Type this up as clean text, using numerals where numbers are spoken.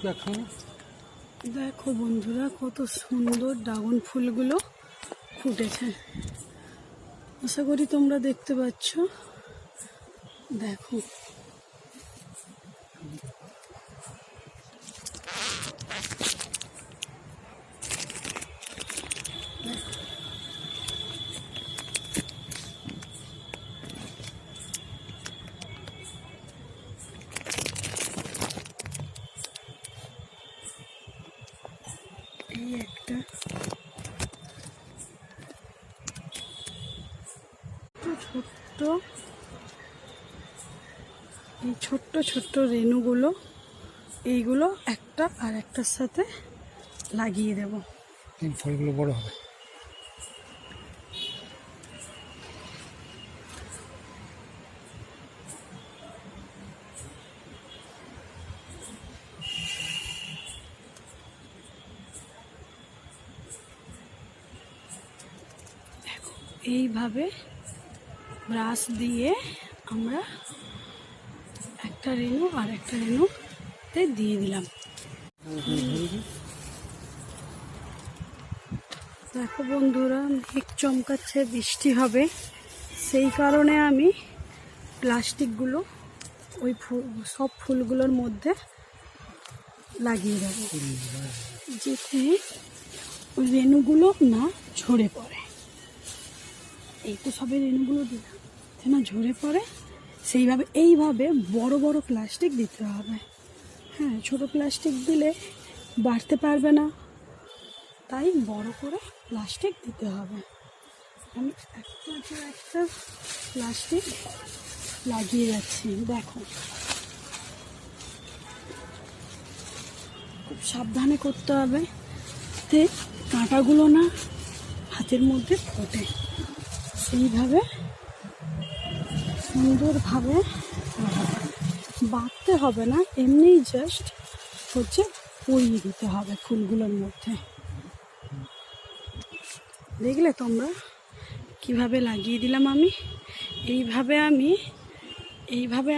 দেখো বন্ধুরা, কত সুন্দর ড্রাগন ফুলগুলো ফুটেছে। আশা করি তোমরা দেখতে পাচ্ছ। দেখো এই একটা ছোট্ট এই ছোট্ট ছোট্ট রেণুগুলো, এইগুলো একটা আর একটার সাথে লাগিয়ে দেব। ফলগুলো বড় হবে। এইভাবে ব্রাশ দিয়ে আমরা একটা রেণু আর একটা রেণুতে দিয়ে দিলাম। দেখো বন্ধুরা, মেঘ চমকাচ্ছে, বৃষ্টি হবে, সেই কারণে আমি প্লাস্টিকগুলো ওই সব ফুলগুলোর মধ্যে লাগিয়ে দেবো, যাতে ওই রেণুগুলো না ঝরে পড়ে। এই তো সবে রেণুগুলো দিলাম, যাতে না ঝরে পড়ে, সেইভাবে এইভাবে বড় বড় প্লাস্টিক দিতে হবে। হ্যাঁ, ছোট প্লাস্টিক দিলে বাড়তে পারবে না, তাই বড় করে প্লাস্টিক দিতে হবে। আমি একটার পর একটা প্লাস্টিক লাগিয়ে যাচ্ছি। দেখো, খুব সাবধানে করতে হবে, যাতে কাঁটাগুলো না হাতের মধ্যে ফোটে। সেইভাবে সুন্দরভাবে বাঁধতে হবে না, এমনিই জাস্ট পরিয়ে দিতে হবে ফুলগুলোর মধ্যে। দেখলে তোমরা কিভাবে লাগিয়ে দিলাম আমি। এইভাবে